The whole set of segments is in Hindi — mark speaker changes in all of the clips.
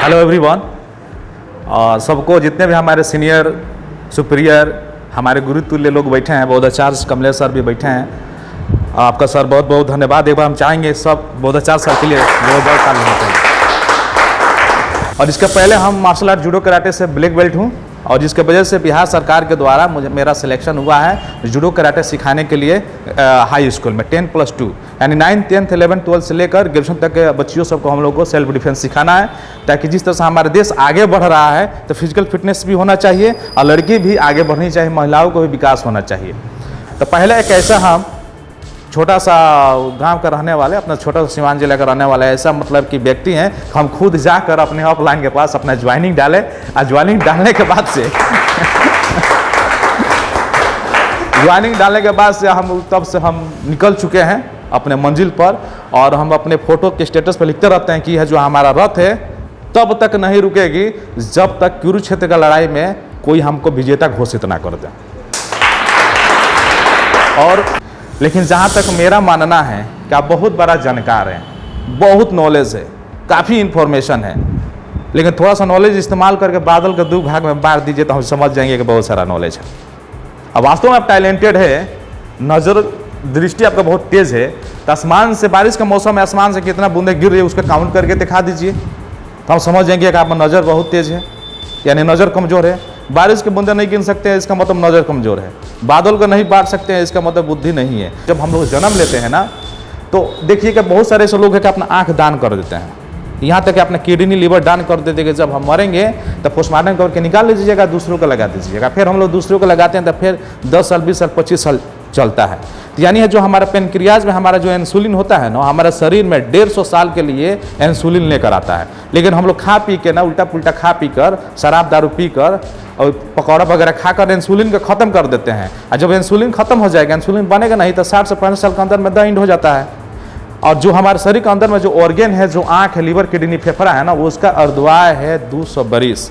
Speaker 1: Hello everyone. सबको जितने भी हमारे सीनियर सुपीरियर हमारे गुरुतुल्य लोग बैठे हैं, बोधाचार्य कमलेश सर भी बैठे हैं। आपका सर बहुत बहुत धन्यवाद। एक बार हम चाहेंगे सब बोधाचार्य सर के लिए बहुत ताली होना चाहिए। और इसके पहले हम मार्शल आर्ट जूडो कराटे से ब्लैक बेल्ट हूँ, और जिसके वजह से बिहार सरकार के द्वारा मेरा सिलेक्शन हुआ है जूडो कराटे सिखाने के लिए हाई स्कूल में 10+2 यानी 9th 10th 11th 12th से लेकर ग्रेजुएशन तक के बच्चियों सबको हम लोग को सेल्फ डिफेंस सिखाना है, ताकि जिस तरह से हमारा देश आगे बढ़ रहा है तो फिजिकल फिटनेस भी होना चाहिए और लड़की भी आगे बढ़नी चाहिए, महिलाओं को भी विकास होना चाहिए। तो पहले एक ऐसा हम छोटा सा गांव का रहने वाले, अपना छोटा सा सीवान जिला का रहने वाला ऐसा मतलब कि व्यक्ति हैं, हम खुद जाकर अपने ऑफलाइन के पास अपना ज्वाइनिंग डाले और ज्वाइनिंग डालने के बाद से हम तब से हम निकल चुके हैं अपने मंजिल पर, और हम अपने फोटो के स्टेटस पर लिखते रहते हैं कि यह जो हमारा रथ है तब तक नहीं रुकेगी जब तक कुरुक्षेत्र का लड़ाई में कोई हमको विजेता घोषित ना कर दे। और लेकिन जहाँ तक मेरा मानना है कि आप बहुत बड़ा जानकार हैं, बहुत नॉलेज है, काफ़ी इन्फॉर्मेशन है, लेकिन थोड़ा सा नॉलेज इस्तेमाल करके बादल के दो भाग में बांट दीजिए तो हम समझ जाएंगे कि बहुत सारा नॉलेज है। अब वास्तव में आप टैलेंटेड है, नज़र दृष्टि आपका बहुत तेज़ है, तो आसमान से बारिश का मौसम में आसमान से कितना बूंदे गिर रही है उसका काउंट करके दिखा दीजिए तो हम समझ जाएंगे कि आपका नज़र बहुत तेज़ है, यानी नज़र कमज़ोर है। बारिश के बूंदे नहीं गिन सकते हैं इसका मतलब नज़र कमज़ोर है, बादल को नहीं बांट सकते हैं इसका मतलब बुद्धि नहीं है। जब हम लोग जन्म लेते हैं ना तो देखिए कि बहुत सारे ऐसे लोग हैं कि अपना आँख दान कर देते हैं, यहाँ तक कि अपना किडनी लीवर दान कर देते कि जब हम मरेंगे तो पोस्टमार्टम करके निकाल लीजिएगा, दूसरों को लगा दीजिएगा। फिर हम लोग दूसरों को लगाते हैं तो फिर 10 साल 20 साल 25 साल चलता है। तो यानी है जो हमारा पेनक्रियाज में हमारा जो इंसुलिन होता है ना, हमारा शरीर में 150 साल के लिए इंसुलिन लेकर आता है, लेकिन हम लोग खा पी के ना उल्टा पुल्टा खा पी कर, शराब दारू पी कर और पकौड़ा वगैरह खाकर इंसुलिन को ख़त्म कर देते हैं। और जब इंसुलिन ख़त्म हो जाएगा, इंसुलिन बनेगा नहीं तो 60 से 65 साल के अंदर में द एंड हो जाता है। और जो हमारे शरीर के अंदर में जो ऑर्गेन है, जो आँख है, लीवर किडनी फेफड़ा है ना, वो उसका अर्धवाय है 200 बरिस।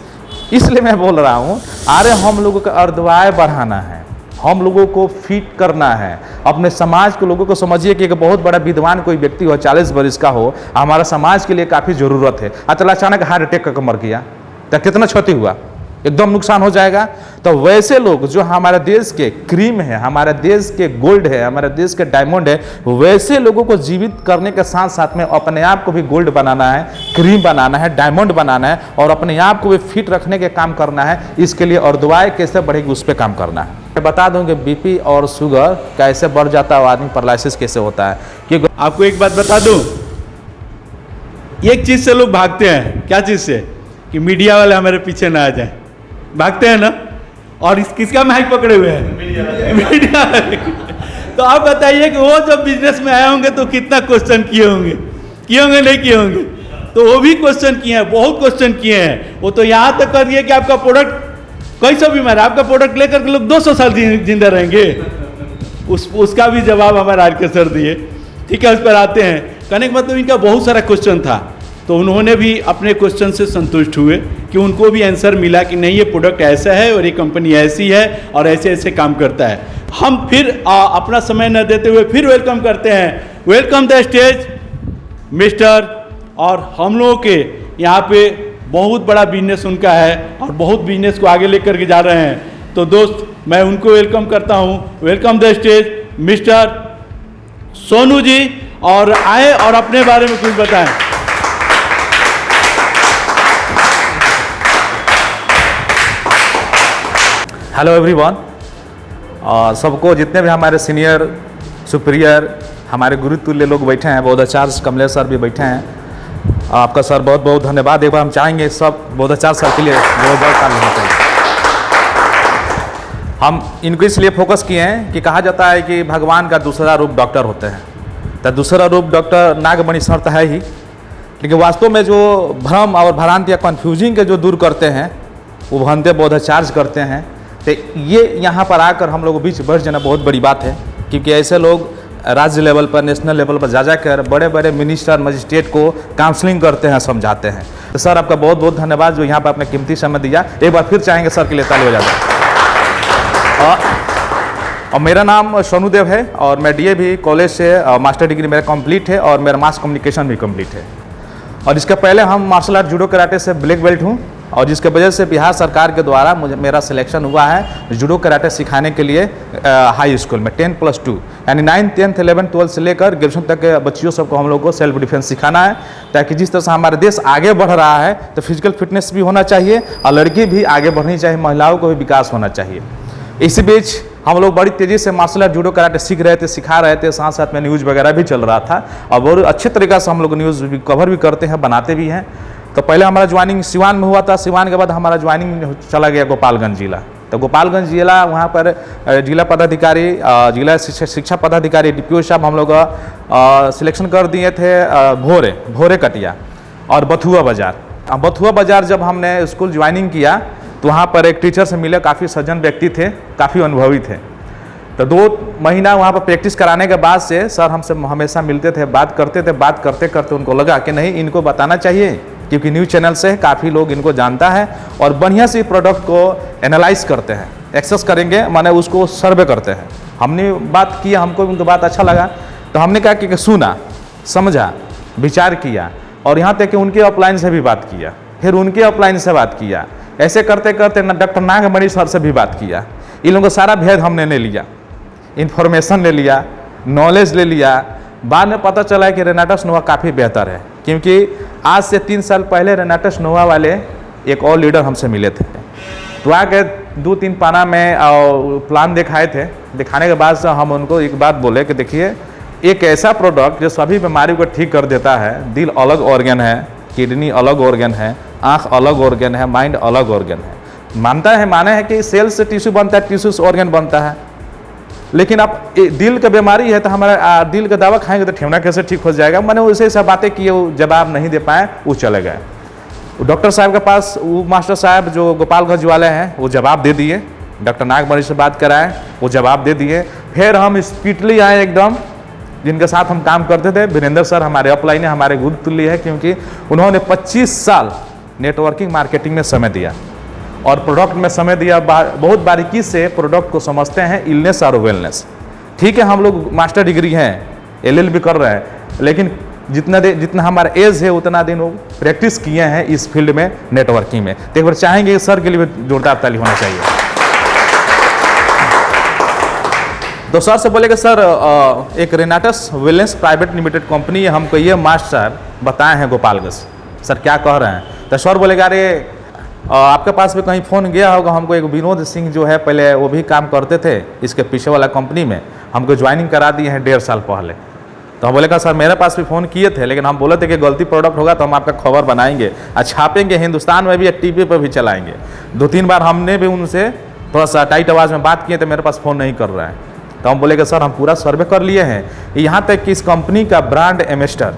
Speaker 1: इसलिए मैं बोल रहा हूँ, अरे हम लोगों का अर्धवाय बढ़ाना है, हम लोगों को फिट करना है। अपने समाज के लोगों को समझिए कि एक बहुत बड़ा विद्वान कोई व्यक्ति हो, 40 बरिस का हो, हमारा समाज के लिए काफ़ी ज़रूरत है। चला अचानक हार्ट अटैक का मर गया तो कितना क्षति हुआ, एकदम नुकसान हो जाएगा। तो वैसे लोग जो हमारे देश के क्रीम है, हमारे देश के गोल्ड है, हमारे देश के डायमंड है, वैसे लोगों को जीवित करने के साथ साथ में अपने आप को भी गोल्ड बनाना है, क्रीम बनाना है, डायमंड बनाना है, और अपने आप को भी फिट रखने के काम करना है। इसके लिए अर्धवाय कैसे बढ़ेगी उस पर काम करना है। मैं बता दूं कि बीपी और शुगर कैसे बढ़ जाता है, आदमी पैरालिसिस कैसे होता है। क्योंकि
Speaker 2: आपको एक बात बता दूं, एक चीज से लोग भागते हैं, क्या चीज से, कि मीडिया वाले हमारे पीछे ना आ जाए, भागते हैं ना। और किसका माइक पकड़े हुए हैं, मीडिया वाले। तो आप बताइए कि वो जब बिजनेस में आए होंगे तो कितना क्वेश्चन किए होंगे नहीं किए होंगे। तो वो भी क्वेश्चन किए हैं, बहुत क्वेश्चन किए हैं। वो तो यहाँ तक कर दिए कि आपका प्रोडक्ट कैसा भी मारे, आपका प्रोडक्ट लेकर के लोग 200 साल जिंदा रहेंगे। उसका भी जवाब हमारे आर के सर दिए। ठीक है, उस पर आते हैं। कहने का मतलब इनका बहुत सारा क्वेश्चन था, तो उन्होंने भी अपने क्वेश्चन से संतुष्ट हुए कि उनको भी आंसर मिला कि नहीं, ये प्रोडक्ट ऐसा है और ये कंपनी ऐसी है और ऐसे ऐसे काम करता है। हम फिर अपना समय न देते हुए फिर वेलकम करते हैं। Welcome the stage mister. और हम लोगों के यहाँ पे बहुत बड़ा बिजनेस उनका है और बहुत बिजनेस को आगे लेकर के जा रहे हैं। तो दोस्त, मैं उनको वेलकम करता हूँ। Welcome the stage mister Sonu ji, और आए और अपने बारे में कुछ बताएं।
Speaker 1: Hello everyone. सबको जितने भी हमारे सीनियर सुपीरियर हमारे गुरुतुल्य लोग बैठे हैं, बोधाचार्य कमलेश सर भी बैठे हैं, आपका सर बहुत बहुत धन्यवाद। एक बार हम चाहेंगे सब बोधाचार्य सर के लिए बहुत बहुत ताली होना चाहिए। हम इनको इसलिए फोकस किए हैं कि कहा जाता है कि भगवान का दूसरा रूप डॉक्टर होते हैं, तो दूसरा रूप डॉक्टर नागमणि सर तो है ही, लेकिन वास्तव में जो भ्रम और भ्रांति या कन्फ्यूजिंग के जो दूर करते हैं वो भंते बोधाचार्य करते हैं। तो ये यहाँ पर आकर हम लोगों को बीच बढ़ जाना बहुत बड़ी बात है, क्योंकि ऐसे लोग राज्य लेवल पर, नेशनल लेवल पर जा जाकर बड़े बड़े मिनिस्टर मजिस्ट्रेट को काउंसलिंग करते हैं, समझाते हैं। तो सर आपका बहुत बहुत धन्यवाद जो यहाँ पर अपने कीमती समय दिया। एक बार फिर चाहेंगे सर के लिए ताली हो जाए। और मेरा नाम सोनू देव है और मैं DAV कॉलेज से मास्टर डिग्री मेरा कंप्लीट है और मेरा मास कम्युनिकेशन भी कंप्लीट है। और इसके पहले हम मार्शल आर्ट जूडो कराटे से ब्लैक बेल्ट हूँ, और जिसके वजह से बिहार सरकार के द्वारा मेरा सिलेक्शन हुआ है जूडो कराटे सिखाने के लिए हाई स्कूल में 10+2 यानी 9th 10th 11th 12th से लेकर ग्रेजुएशन तक के बच्चियों सबको हम लोग को सेल्फ डिफेंस सिखाना है, ताकि जिस तरह से हमारा देश आगे बढ़ रहा है तो फिजिकल फिटनेस भी होना चाहिए और लड़की भी आगे बढ़नी चाहिए, महिलाओं को भी विकास होना चाहिए। इसी बीच हम लोग बड़ी तेज़ी से मार्शल आर्ट जूडो कराटे सीख रहे थे, सिखा रहे थे, साथ साथ में न्यूज़ वगैरह भी चल रहा था और बहुत अच्छे तरीक़े से हम लोग न्यूज़ भी कवर भी करते हैं, बनाते भी हैं। तो पहले हमारा ज्वाइनिंग सिवान में हुआ था, सिवान के बाद हमारा ज्वाइनिंग चला गया गोपालगंज जिला। तो गोपालगंज जिला वहाँ पर जिला पदाधिकारी, जिला शिक्षा पदाधिकारी DPO साहब हम लोग सिलेक्शन कर दिए थे भोरे कटिया और बथुआ बाज़ार। बथुआ बाज़ार जब हमने स्कूल ज्वाइनिंग किया तो वहाँ पर एक टीचर से मिले, काफ़ी सज्जन व्यक्ति थे, काफ़ी अनुभवी थे। तो 2 महीना वहाँ पर प्रैक्टिस कराने के बाद से सर हमसे हमेशा मिलते थे, बात करते थे। बात करते करते उनको लगा कि नहीं, इनको बताना चाहिए, क्योंकि न्यूज़ चैनल से काफ़ी लोग इनको जानता है और बढ़िया से प्रोडक्ट को एनालाइज करते हैं, एक्सेस करेंगे माने उसको सर्वे करते हैं। हमने बात की, हमको उनकी बात अच्छा लगा, तो हमने कहा कि सुना, समझा, विचार किया और यहाँ तक कि उनके अपलाइन से भी बात किया, फिर उनके अपलाइन से बात किया। ऐसे करते करते डॉक्टर नागमणि सर से भी बात किया। इन लोगों को सारा भेद हमने ले लिया, इन्फॉर्मेशन ले लिया, नॉलेज ले लिया। बाद में पता चला कि रेनाटस नोवा काफ़ी बेहतर है, क्योंकि आज से 3 साल पहले रेनाटस नोवा वाले एक और लीडर हमसे मिले थे। तो आके 2-3 पाना में प्लान दिखाए थे। दिखाने के बाद से हम उनको एक बात बोले कि देखिए, एक ऐसा प्रोडक्ट जो सभी बीमारियों को ठीक कर देता है, दिल अलग ऑर्गन है, किडनी अलग ऑर्गन है, आँख अलग ऑर्गन है, माइंड अलग ऑर्गन है। माने है कि सेल से टिश्यू बनता है, टिश्यू से ऑर्गन बनता है। लेकिन अब दिल का बीमारी है तो हमारा दिल का दवा खाएंगे तो ठेवना कैसे ठीक हो जाएगा। मैंने उसे सब बातें किए, वो जवाब नहीं दे पाए, वो चले गए। डॉक्टर साहब के पास वो मास्टर साहब जो गोपालगंज वाले हैं वो जवाब दे दिए, डॉक्टर नागमणि से बात कराए, वो जवाब दे दिए। फिर हम स्पीडली आए एकदम, जिनके साथ हम काम करते थे, वीरेंद्र सर हमारे अपलाइन है, हमारे गुरु तुल्य है, क्योंकि उन्होंने 25 साल नेटवर्किंग मार्केटिंग में समय दिया और प्रोडक्ट में समय दिया। बहुत बारीकी से प्रोडक्ट को समझते हैं, इलनेस और वेलनेस। ठीक है, हम लोग मास्टर डिग्री हैं, LL भी कर रहे हैं, लेकिन जितना हमारा एज है उतना दिन वो प्रैक्टिस किए हैं इस फील्ड में, नेटवर्किंग में। तो एक बार चाहेंगे सर के लिए जोरदार ताली होना चाहिए। तो सर से बोले कि सर एक रेनाटस वेलनेस प्राइवेट लिमिटेड कंपनी है, हमको ये मास्टर साहब बताए हैं गोपालगंज, सर क्या कह रहे हैं। तो सर बोलेगा, अरे आपके पास भी कहीं फ़ोन गया होगा, हमको एक विनोद सिंह जो है पहले वो भी काम करते थे इसके पीछे वाला कंपनी में, हमको ज्वाइनिंग करा दिए हैं 1.5 साल पहले। तो हम बोले कहा सर मेरे पास भी फ़ोन किए थे, लेकिन हम बोले थे कि गलती प्रोडक्ट होगा तो हम आपका खबर बनाएंगे और छापेंगे, हिंदुस्तान में भी, TV पर भी चलाएंगे। 2-3 बार हमने भी उनसे थोड़ा सा टाइट आवाज़ में बात किए तो मेरे पास फ़ोन नहीं कर रहा है। तो हम बोले कि सर हम पूरा सर्वे कर लिए हैं, यहाँ तक कि इस कंपनी का ब्रांड एम्बेसडर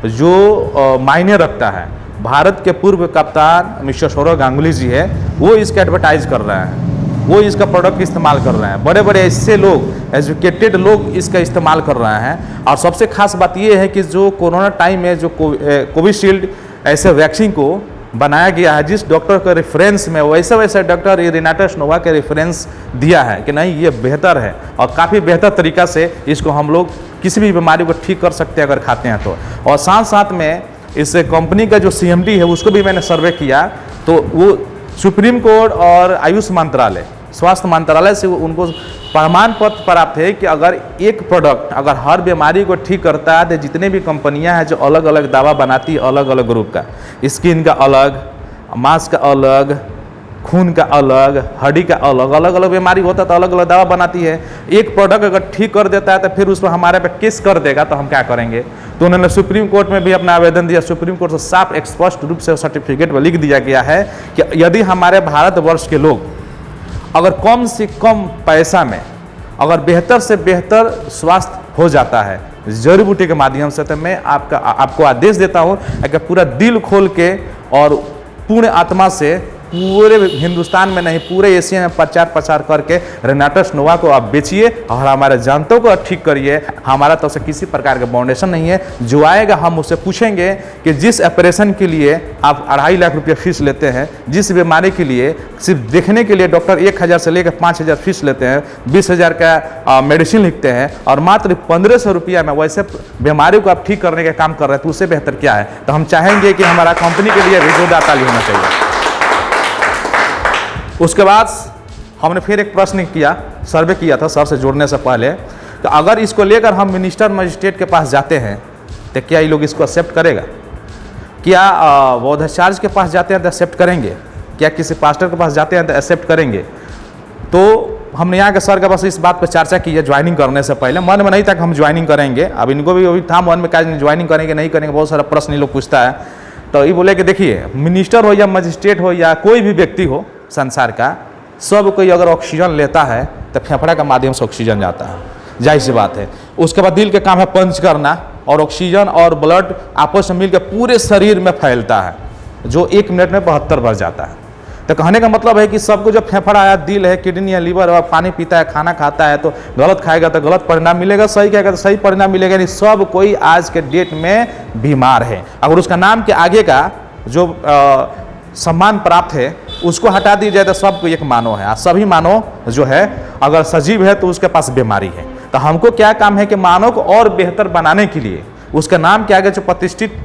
Speaker 1: जो मायने रखता है, भारत के पूर्व कप्तान मिस्टर सौरव गांगुली जी है, वो इसका एडवर्टाइज कर रहे हैं, वो इसका प्रोडक्ट इस्तेमाल कर रहे हैं। बड़े बड़े ऐसे लोग, एजुकेटेड लोग इसका इस्तेमाल कर रहे हैं। और सबसे खास बात ये है कि जो कोरोना टाइम में जो कोविशील्ड ऐसे वैक्सीन को बनाया गया है, जिस डॉक्टर के रेफरेंस में वैसे डॉक्टर रेनाटस नोवा के रेफरेंस दिया है कि नहीं ये बेहतर है और काफ़ी बेहतर तरीक़ा से इसको हम लोग किसी भी बीमारी को ठीक कर सकते हैं अगर खाते हैं तो। और साथ साथ में इस कंपनी का जो CMD है उसको भी मैंने सर्वे किया, तो वो सुप्रीम कोर्ट और आयुष मंत्रालय, स्वास्थ्य मंत्रालय से उनको प्रमाण पत्र प्राप्त है कि अगर एक प्रोडक्ट अगर हर बीमारी को ठीक करता है तो जितने भी कंपनियां हैं जो अलग अलग दवा बनाती है, अलग अलग ग्रुप का, स्किन का अलग, मांस का अलग, खून का अलग, हड्डी का अलग, अलग अलग बीमारी होता है तो अलग अलग दवा बनाती है। एक प्रोडक्ट अगर ठीक कर देता है तो फिर उस पर हमारे पे केस कर देगा तो हम क्या करेंगे। तो उन्होंने सुप्रीम कोर्ट में भी अपना आवेदन दिया। सुप्रीम कोर्ट से साफ स्पष्ट रूप से सर्टिफिकेट में लिख दिया गया है कि यदि हमारे भारतवर्ष के लोग अगर कम से कम पैसा में अगर बेहतर से बेहतर स्वास्थ्य हो जाता है जड़ी बूटी के माध्यम से, तो मैं आपको आदेश देता हूँ कि पूरा दिल खोल के और पूर्ण आत्मा से पूरे हिंदुस्तान में नहीं पूरे एशिया में प्रचार करके रेनाटस नोवा को आप बेचिए और हमारे जनता को ठीक करिए। हमारा तो से किसी प्रकार का बाउंडेशन नहीं है। जो आएगा हम उससे पूछेंगे कि जिस ऑपरेशन के लिए आप 2.5 लाख रुपये फीस लेते हैं, जिस बीमारी के लिए सिर्फ देखने के लिए डॉक्टर 1,000 से लेकर 5,000 फीस लेते हैं, 20,000 का मेडिसिन लिखते हैं और मात्र 1,500 रुपया में वैसे बीमारी को आप ठीक करने का काम कर रहे हैं, तो उससे बेहतर क्या है। तो हम चाहेंगे कि हमारा कंपनी के लिए भी जोरदार ताली होना चाहिए। उसके बाद हमने फिर एक प्रश्न किया, सर्वे किया था सर से जुड़ने से पहले, तो अगर इसको लेकर हम मिनिस्टर मजिस्ट्रेट के पास जाते हैं तो क्या ये लोग इसको एक्सेप्ट करेगा? क्या बौद्धाचार्य के पास जाते हैं तो एक्सेप्ट करेंगे? क्या किसी पास्टर के पास जाते हैं तो एक्सेप्ट करेंगे? तो हमने यहाँ के सर के पास इस बात पर चर्चा की है ज्वाइनिंग करने से पहले। मन में नहीं था कि हम ज्वाइनिंग करेंगे, अब इनको भी अभी था मन में, क्या ज्वाइनिंग करेंगे नहीं करेंगे, बहुत सारा प्रश्न ये लोग पूछता है। तो ये बोले कि देखिए, मिनिस्टर हो या मजिस्ट्रेट हो या कोई भी व्यक्ति हो संसार का, सब कोई अगर ऑक्सीजन लेता है तो फेफड़ा के माध्यम से ऑक्सीजन जाता है, जाहिर सी बात है। उसके बाद दिल के काम है पंच करना, और ऑक्सीजन और ब्लड आपस में मिलकर पूरे शरीर में फैलता है, जो 1 मिनट में 72 बार जाता है। तो कहने का मतलब है कि सबको जो फेफड़ा है, दिल है, किडनी है, लीवर है, पानी पीता है, खाना खाता है, तो गलत खाएगा तो गलत परिणाम मिलेगा, सही खाएगा तो सही परिणाम मिलेगा। नहीं, सब कोई आज के डेट में बीमार है। अगर उसका नाम के आगे का जो सम्मान प्राप्त है उसको हटा दी जाए तो सबको एक मानव है। सभी मानव जो है अगर सजीव है तो उसके पास बीमारी है। तो हमको क्या काम है कि मानव को और बेहतर बनाने के लिए उसके नाम के आगे जो प्रतिष्ठित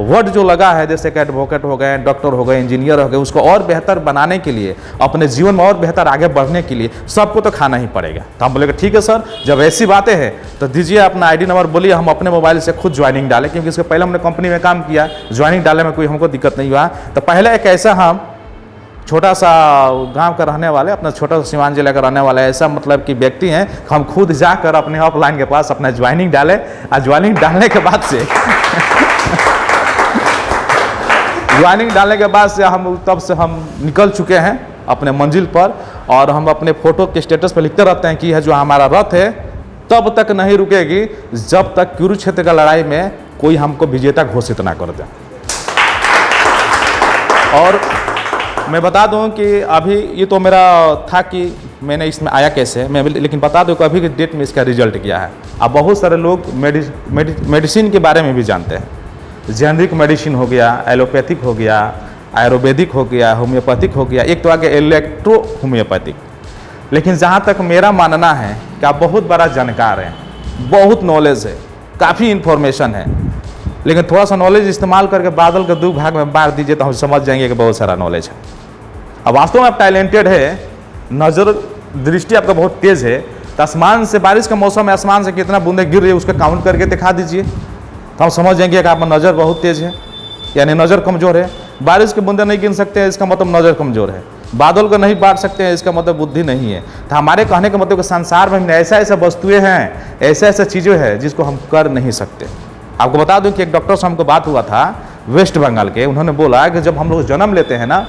Speaker 1: वर्ड जो लगा है, जैसे कि एडवोकेट हो गए, डॉक्टर हो गए, इंजीनियर हो गए, उसको और बेहतर बनाने के लिए, अपने जीवन में और बेहतर आगे बढ़ने के लिए सबको तो खाना ही पड़ेगा। तो हम बोले ठीक है सर, जब ऐसी बातें हैं तो दीजिए अपना आईडी नंबर, बोलिए, हम अपने मोबाइल से खुद ज्वाइनिंग डालें, क्योंकि इसके पहले हमने कंपनी में काम किया, ज्वाइनिंग डालने में कोई हमको दिक्कत नहीं हुआ। तो पहले एक ऐसा हम छोटा सा गांव का रहने वाले, अपना छोटा सा सीवान जिला का रहने वाला ऐसा मतलब कि व्यक्ति हैं, हम खुद जाकर अपने ऑफलाइन के पास अपना ज्वाइनिंग डालें, और ज्वाइनिंग डालने के बाद से ज्वाइनिंग डालने के बाद से हम तब से हम निकल चुके हैं अपने मंजिल पर, और हम अपने फोटो के स्टेटस पर लिखते रहते हैं कि यह जो हमारा रथ है तब तक नहीं रुकेगी जब तक कुरुक्षेत्र का लड़ाई में कोई हमको विजेता घोषित ना कर दे। और मैं बता दूं कि अभी ये तो मेरा था कि मैंने इसमें आया कैसे, मैं लेकिन बता दूं कि अभी के डेट में इसका रिजल्ट क्या है। अब बहुत सारे लोग मेडिसिन के बारे में भी जानते हैं। जेनरिक मेडिसिन हो गया, एलोपैथिक हो गया, आयुर्वेदिक हो गया, होम्योपैथिक हो गया, एक तो आगे इलेक्ट्रो होम्योपैथिक। लेकिन जहाँ तक मेरा मानना है कि आप बहुत बड़ा जानकार हैं, बहुत नॉलेज है, काफ़ी इन्फॉर्मेशन है, लेकिन थोड़ा सा नॉलेज इस्तेमाल करके बादल के 2 भाग में बांट दीजिए तो हम समझ जाएंगे कि बहुत सारा नॉलेज है। अब वास्तव में आप टैलेंटेड है, नज़र दृष्टि आपका बहुत तेज़ है, तो आसमान से, बारिश का मौसम में आसमान से कितना बूंदे गिर रही है उसका काउंट करके दिखा दीजिए, तो हम समझ जाएंगे कि आपका नज़र बहुत तेज़ है, यानी नज़र कमज़ोर है। बारिश के बूंदे नहीं गिन सकते हैं, इसका मतलब नज़र कमज़ोर है। बादल को नहीं बांट सकते हैं, इसका मतलब बुद्धि नहीं है। तो हमारे कहने का मतलब कि संसार में ऐसा ऐसा वस्तुएं हैं, ऐसा ऐसा चीज़ें हैं जिसको हम कर नहीं सकते। आपको बता दूं कि एक डॉक्टर से हमको बात हुआ था वेस्ट बंगाल के, उन्होंने बोला कि जब हम लोग जन्म लेते हैं ना,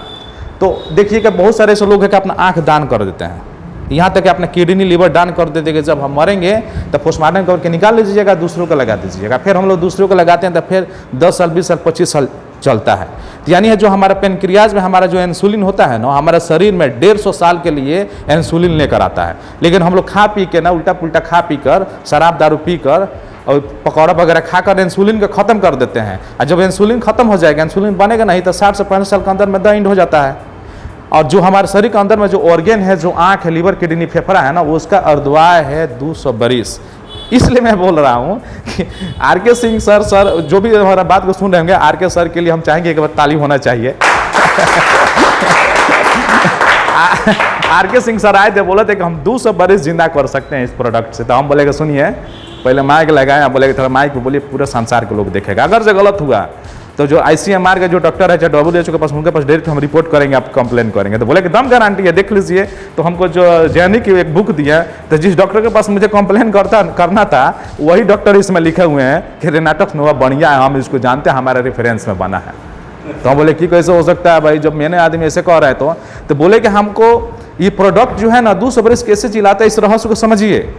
Speaker 1: तो देखिए कि बहुत सारे ऐसे लोग हैं कि अपना आँख दान कर देते हैं, यहाँ तक कि अपना किडनी लीवर दान कर देते कि जब हम मरेंगे तो पोस्टमार्टम करके निकाल लीजिएगा, दूसरों को लगा दीजिएगा। फिर हम लोग दूसरों को लगाते हैं तो फिर 10 साल 20 साल 25 साल चलता है। तो यानी है जो हमारा पेनक्रियाज में हमारा जो इंसुलिन होता है ना, हमारे शरीर में 150 साल के लिए इंसुलिन लेकर आता है। लेकिन हम लोग खा पी के ना, उल्टा पुल्टा खा पी कर, शराब दारू पी कर और पकौड़ा वगैरह खाकर इंसुलिन को ख़त्म कर देते हैं। और जब इंसुलिन खत्म हो जाएगा, इंसुलिन बनेगा नहीं तो 60 से 65 साल के अंदर में द एंड हो जाता है। और जो हमारे शरीर के अंदर में जो ऑर्गेन है, जो आँख है, लीवर, किडनी, फेफड़ा है ना, वो उसका अर्धवाय है 200 बरिस। इसलिए मैं बोल रहा हूँ कि आर.के. सिंह सर जो भी हमारा बात को सुन रहे होंगे, आर.के. सर के लिए हम चाहेंगे एक बार ताली होना चाहिए। आर.के. सिंह सर आए थे, बोले थे कि हम 200 बरिस जिंदा कर सकते हैं इस प्रोडक्ट से। तो हम बोले कि सुनिए, पहले माइक लगाए, बोले कि थोड़ा माइक पे बोलिए, पूरे संसार के लोग देखेगा। अगर से गलत हुआ तो जो ICMR के जो डॉक्टर है, चाहे WHO के पास, उनके पास डायरेक्ट हम रिपोर्ट करेंगे, आप कंप्लेन करेंगे। तो बोले कि दम गारंटी है, देख लीजिए। तो हमको जो जैनी की एक बुक दिया, तो जिस डॉक्टर के पास मुझे कंप्लेन करना था, वही डॉक्टर इसमें लिखे हुए हैं कि रेनाटस नोवा बढ़िया है, हम इसको जानते हैं, हमारे रेफरेंस में बना है। तो हम बोले कि कैसे हो सकता है भाई, जब मैंने आदमी ऐसे कह रहा है तो बोले कि हमको ये प्रोडक्ट जो है ना 200 बरिस कैसे चिल्लाता है, इस रहस्य को समझिए।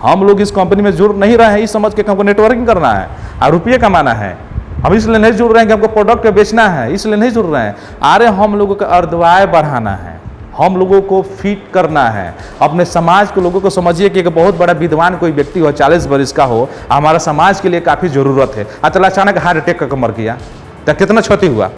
Speaker 1: हम लोग इस कंपनी में जुड़ नहीं रहे हैं इस समझ के हमको नेटवर्किंग करना है और रुपये कमाना है। हम इसलिए नहीं जुड़ रहे हैं कि हमको प्रोडक्ट बेचना है, इसलिए नहीं जुड़ रहे हैं। अरे हम लोगों का अर्धवाय बढ़ाना है, हम लोगों को फिट करना है। अपने समाज के लोगों को समझिए कि एक बहुत बड़ा विद्वान कोई व्यक्ति हो, 40 वर्ष का हो, हमारा समाज के लिए काफ़ी ज़रूरत है। चला अचानक हार्ट अटैक का मर गया तो कितना क्षति हुआ,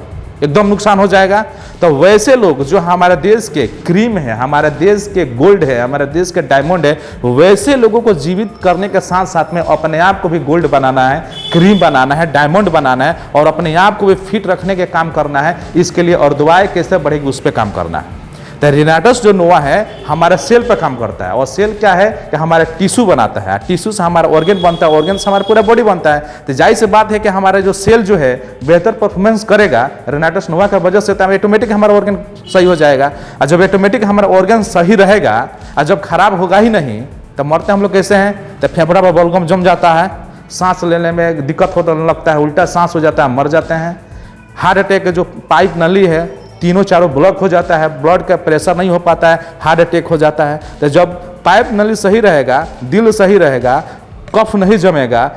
Speaker 1: एकदम नुकसान हो जाएगा। तो वैसे लोग जो हमारे देश के क्रीम है, हमारे देश के गोल्ड है, हमारे देश के डायमंड है, वैसे लोगों को जीवित करने के साथ साथ में अपने आप को भी गोल्ड बनाना है, क्रीम बनाना है, डायमंड बनाना है और अपने आप को भी फिट रखने के काम करना है। इसके लिए अर्धवाय कैसे बढ़ेगी उस पर काम करना है। तो रेनाटस जो नोवा है हमारे सेल पर काम करता है, और सेल क्या है कि हमारे टिश्यू बनाता है, टिश्यू से हमारा ऑर्गन बनता है, ऑर्गन से हमारा पूरा बॉडी बनता है। तो जाहिर सी बात है कि हमारा जो सेल जो है बेहतर परफॉर्मेंस करेगा रेनाटस नोवा की वजह से, तो ऑटोमेटिक हमारा ऑर्गन सही हो जाएगा। और जब ऑटोमेटिक हमारा ऑर्गन सही रहेगा और जब खराब होगा ही नहीं तो मरते हम लोग कैसे हैं, तो फेफड़ा पर बलगम जम जाता है, सांस लेने में दिक्कत होने लगता है, उल्टा सांस हो जाता है, मर जाते हैं। हार्ट अटैक के जो पाइप नली है तीनों चारों ब्लॉक हो जाता है, ब्लड का प्रेशर नहीं हो पाता है, हार्ट अटैक हो जाता है। तो जब पाइप नली सही रहेगा, दिल सही रहेगा, कफ नहीं जमेगा,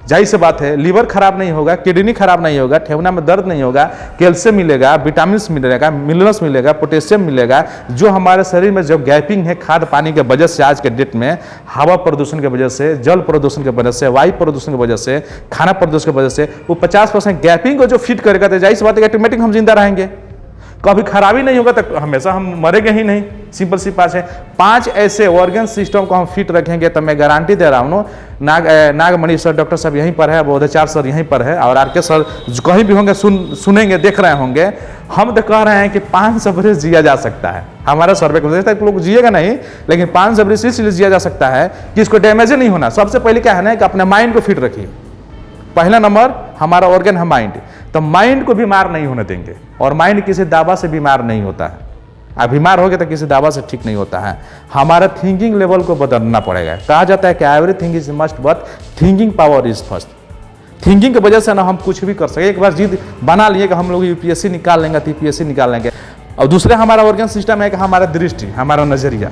Speaker 1: जाहिर सी बात है लीवर खराब नहीं होगा, किडनी खराब नहीं होगा, ठेवना में दर्द नहीं होगा, कैल्शियम मिलेगा, विटामिन मिलेगा, मिनरल्स मिलेगा, पोटेशियम मिलेगा। जो हमारे शरीर में जब गैपिंग है खाद्य पानी के वजह से, आज के डेट में हवा प्रदूषण की वजह से, जल प्रदूषण की वजह से, वायु प्रदूषण की वजह से, खाना प्रदूषण की वजह से, वो 50% गैपिंग को जो फिट करेगा तो जाहिर सी बात है ऑटोमेटिक हम जिंदा रहेंगे। कभी खराबी नहीं होगा तो हमेशा हम मरेंगे ही नहीं। सिंपल सी बात है। 5 ऐसे ऑर्गन सिस्टम को हम फिट रखेंगे तो मैं गारंटी दे रहा हूँ। नागमणि सर, डॉक्टर साहब यहीं पर है, बोधाचार्य सर यहीं पर है, और आर.के. सर कहीं भी होंगे सुनेंगे, देख रहे होंगे। हम तो कह रहे हैं कि 500 बरस जिया जा सकता है। हमारा सर्वे को लोग जिएगा नहीं, लेकिन 500 बरस इसलिए जिया जा सकता है कि इसको डैमेज नहीं होना। सबसे पहले क्या है ना कि अपने माइंड को फिट रखिए। पहला नंबर हमारा ऑर्गन है माइंड, तो माइंड को बीमार नहीं होने देंगे, और माइंड किसी दवा से बीमार नहीं होता है। आप बीमार हो गए तो किसी दवा से ठीक नहीं होता है। हमारा थिंकिंग लेवल को बदलना पड़ेगा। कहा जाता है कि everything is must but thinking power is first. Thinking की वजह से ना हम कुछ भी कर सके। एक बार जिद बना लिए कि हम लोग यूपीएससी निकाल लेंगे तो यूपीएससी निकाल लेंगे। और दूसरे हमारा ऑर्गन सिस्टम है कि हमारा दृष्टि, हमारा नजरिया।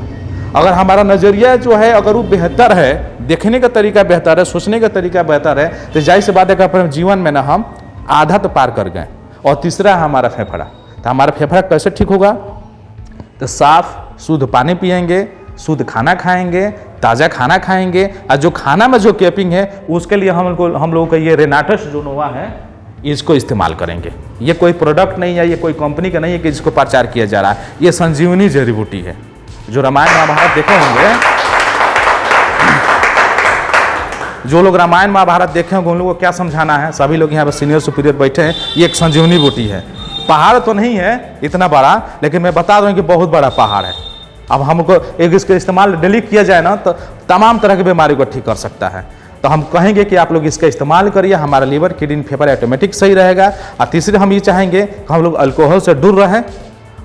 Speaker 1: अगर हमारा नजरिया जो है अगर वो बेहतर है, देखने का तरीका बेहतर है, सोचने का तरीका बेहतर है, तो जाहिर सी बात है कि अपने जीवन में ना हम आधा तो पार कर गए। और तीसरा हमारा फेफड़ा, तो हमारा फेफड़ा कैसे ठीक होगा, तो साफ शुद्ध पानी पिएंगे, शुद्ध खाना खाएंगे, ताज़ा खाना खाएंगे। और जो खाना में जो कैपिंग है उसके लिए हम लोगों का ये रेनाटस जो नोवा है इसको इस्तेमाल करेंगे। ये कोई प्रोडक्ट नहीं है, ये कोई कंपनी का नहीं है कि जिसको प्रचार किया जा रहा है। ये संजीवनी जड़ी बूटी है। जो रामायण महाभारत देखे होंगे, जो लोग रामायण महाभारत देखे होंगे उन लोगों को क्या समझाना है। सभी लोग यहाँ पर सीनियर सुपीरियर बैठे हैं। ये एक संजीवनी बूटी है। पहाड़ तो नहीं है इतना बड़ा, लेकिन मैं बता दूं कि बहुत बड़ा पहाड़ है। अब हमको एक इसका इस्तेमाल डेली किया जाए ना तो तमाम तरह की बीमारी को ठीक कर सकता है। तो हम कहेंगे कि आप लोग इसका इस्तेमाल करिए, हमारा लीवर, किडनी, फेफड़ा ऑटोमेटिक सही रहेगा। और तीसरे हम ये चाहेंगे कि हम लोग अल्कोहल से दूर रहें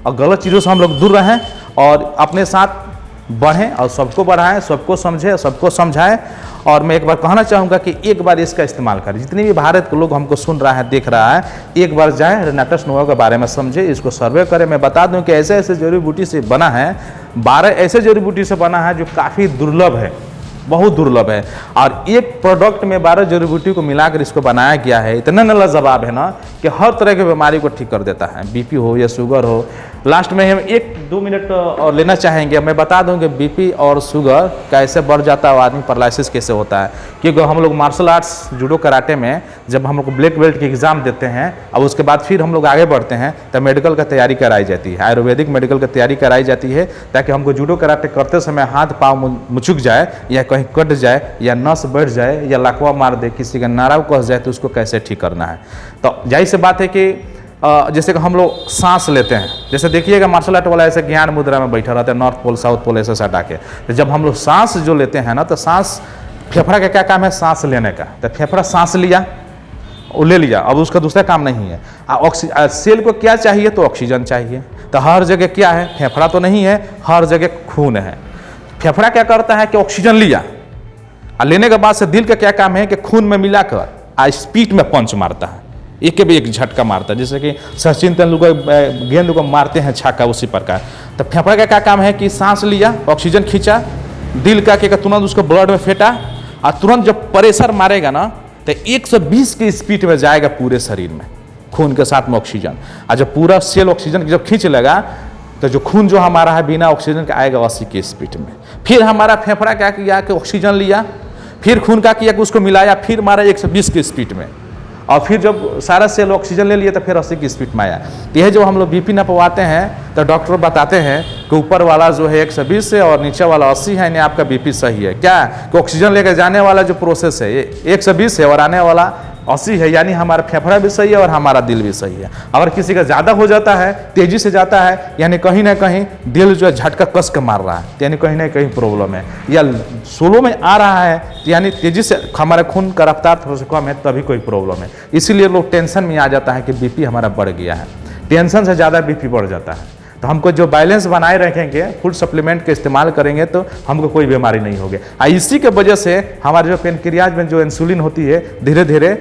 Speaker 1: और गलत चीज़ों से हम लोग दूर रहें और अपने साथ बढ़ें और सबको बढ़ाएं, सबको समझें, सबको समझाएं। और मैं एक बार कहना चाहूँगा कि एक बार इसका इस्तेमाल करें। जितने भी भारत के लोग हमको सुन रहा है, देख रहा है, एक बार जाएं, रेनाटस नोवा के बारे में समझे, इसको सर्वे करें। मैं बता दूं कि ऐसे ऐसे जड़ी बूटी से बना है, 12 ऐसे जड़ी बूटी से बना है जो काफ़ी दुर्लभ है, बहुत दुर्लभ है। और एक प्रोडक्ट में 12 जड़ी बूटी को मिलाकर इसको बनाया गया है। इतना न लाजवाब है ना कि हर तरह की बीमारी को ठीक कर देता है, बीपी हो या शुगर हो। लास्ट में हम 1-2 मिनट और लेना चाहेंगे। मैं बता दूं कि बीपी और शुगर कैसे बढ़ जाता है और आदमी पैरालिसिस कैसे होता है। क्योंकि हम लोग मार्शल आर्ट्स, जूडो, कराटे में जब हम लोग ब्लैक बेल्ट की एग्ज़ाम देते हैं और उसके बाद फिर हम लोग आगे बढ़ते हैं तो मेडिकल का तैयारी कराई जाती है, आयुर्वेदिक मेडिकल की तैयारी कराई जाती है, ताकि हमको जूडो कराटे करते समय हाथ पाँव मुचुक जाए या कहीं कट जाए या नस बढ़ जाए या लकवा मार दे, किसी का नाड़ाव कस जाए तो उसको कैसे ठीक करना है। तो जाहिर सी बात है कि जैसे कि हम लोग सांस लेते हैं, जैसे देखिएगा मार्शल आर्ट वाला ऐसे ज्ञान मुद्रा में बैठा रहता है, नॉर्थ पोल साउथ पोल ऐसे सटा के। तो जब हम लोग सांस जो लेते हैं ना, तो सांस, फेफड़ा का क्या काम है, सांस लेने का। तो फेफड़ा सांस लिया, वो ले लिया, अब उसका दूसरा काम नहीं है। सेल को क्या चाहिए, तो ऑक्सीजन चाहिए। तो हर जगह क्या है, फेफड़ा तो नहीं है, हर जगह खून है। फेफड़ा क्या करता है कि ऑक्सीजन लिया और लेने के बाद से दिल का क्या काम है कि खून में मिलाकर स्पीड में पंच मारता है, एक के भी एक झटका मारता है। जैसे कि सचिन तेंदुलकर गेंद को मारते हैं छक्का, उसी प्रकार। तो फेफड़ा का क्या काम है कि सांस लिया, ऑक्सीजन खींचा, दिल का क्या तुरंत उसको ब्लड में फेंटा और तुरंत जब प्रेशर मारेगा ना तो 120 की स्पीड में जाएगा पूरे शरीर में खून के साथ में ऑक्सीजन। और जब पूरा सेल ऑक्सीजन जब खींच लेगा तो जो खून जो हमारा है बिना ऑक्सीजन के आएगा 80 की स्पीड में। फिर हमारा फेफड़ा क्या किया कि ऑक्सीजन लिया, फिर खून का किया कि उसको मिलाया, फिर मारा 120 की स्पीड में, और फिर जब सारा सेल ऑक्सीजन ले लिया तो फिर 80 की स्पीड में आया। तो यह जो हम लोग बीपी नपवाते हैं तो डॉक्टर बताते हैं कि ऊपर वाला जो है 120 है और नीचे वाला 80 है, यानी आपका बीपी सही है। क्या कि ऑक्सीजन लेकर जाने वाला जो प्रोसेस है ये 120 है और आने वाला 80 है, यानी हमारा फेफड़ा भी सही है और हमारा दिल भी सही है। अगर किसी का ज़्यादा हो जाता है, तेज़ी से जाता है, यानी कहीं ना कहीं दिल जो है झटका कस के मार रहा है, यानी कहीं ना कहीं प्रॉब्लम है, या स्लो में आ रहा है यानी तेज़ी से हमारा खून का रफ्तार थोड़ा सा कम है, तभी कोई प्रॉब्लम है। इसीलिए लोग टेंशन में आ जाता है कि बीपी हमारा बढ़ गया है। टेंशन से ज़्यादा बीपी बढ़ जाता है। तो हमको जो बैलेंस बनाए रखेंगे, फूड सप्लीमेंट का इस्तेमाल करेंगे तो हमको कोई बीमारी नहीं होगी। इसी के वजह से हमारे जो पेनक्रियाज में जो इंसुलिन होती है धीरे धीरे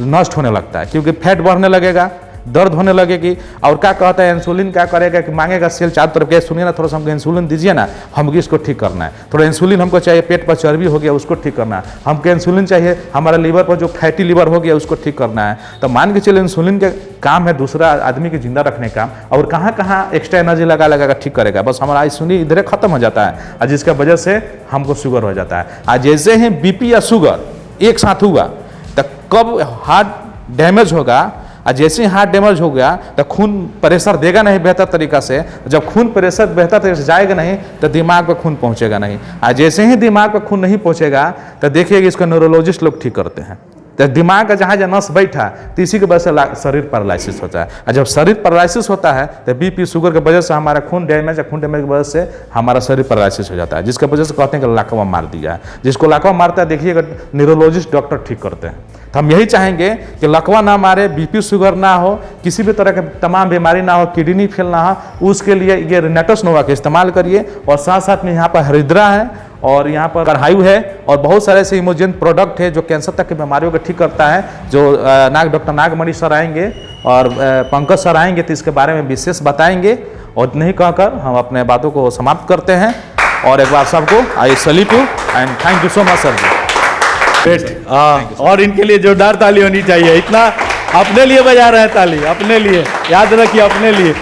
Speaker 1: नष्ट होने लगता है, क्योंकि फैट बढ़ने लगेगा, दर्द होने लगेगी। और क्या कहता है इंसुलिन क्या करेगा कि मांगेगा सेल चारों तरफ के, सुनिए ना थोड़ा सा हमको इंसुलिन दीजिए ना, हमको इसको ठीक करना है। थोड़ा इंसुलिन हमको चाहिए, पेट पर चर्बी हो गया उसको ठीक करना है, हमको इंसुलिन चाहिए हमारा लीवर पर जो फैटी लीवर हो गया उसको ठीक करना है। तो मान के चलिए इंसुलिन के काम है दूसरा आदमी के जिंदा रखने का, और कहाँ कहाँ एक्स्ट्रा एनर्जी लगा लगा ठीक करेगा, बस हमारा इंसुलिन इधर खत्म हो जाता है, और जिसका वजह से हमको शुगर हो जाता है। और जैसे ही बीपी या शुगर एक साथ हुआ तो कब हार्ट डैमेज होगा, और जैसे ही हार्ट डैमेज हो गया तो खून प्रेशर देगा नहीं बेहतर तरीका से। जब खून प्रेशर बेहतर तरीके से जाएगा नहीं तो दिमाग पर खून पहुंचेगा नहीं, और जैसे ही दिमाग पर खून नहीं पहुंचेगा तो देखिए इसको न्यूरोलॉजिस्ट लोग ठीक करते हैं। तो दिमाग का जहाँ नस बैठा तो इसी की वजह से शरीर पैरालिसिस होता है, और जब शरीर पैरालिसिस होता है तो बीपी शुगर की वजह से हमारा खून डैमेज है, खून डैमेज की वजह से हमारा शरीर पैरालिसिस हो जाता है, जिसकी वजह से कहते हैं कि लाकवा मार दिया है। जिसको लाकवा मारता है देखिएगा न्यूरोलॉजिस्ट डॉक्टर ठीक करते हैं। तो हम यही चाहेंगे कि लकवा ना मारे, बीपी शुगर ना हो, किसी भी तरह के तमाम बीमारी ना हो, किडनी फेल ना हो, उसके लिए ये रेनेटस नोवा का इस्तेमाल करिए। और साथ साथ में यहाँ पर हरिद्रा है और यहाँ पर कढ़ायु है और बहुत सारे ऐसे इमोजेंट प्रोडक्ट है जो कैंसर तक की बीमारियों को ठीक करता है। जो डॉक्टर नागमणि सर आएंगे और पंकज सर आएंगे तो इसके बारे में विशेष बताएंगे। और इतना ही कहकर हम अपने बातों को समाप्त करते हैं। और एक बार सबको I salute you and thank you so much sir ji.
Speaker 2: Great. और इनके लिए जोरदार ताली होनी चाहिए। इतना अपने लिए बजा रहे हैं ताली, अपने लिए, याद रखिए अपने लिए।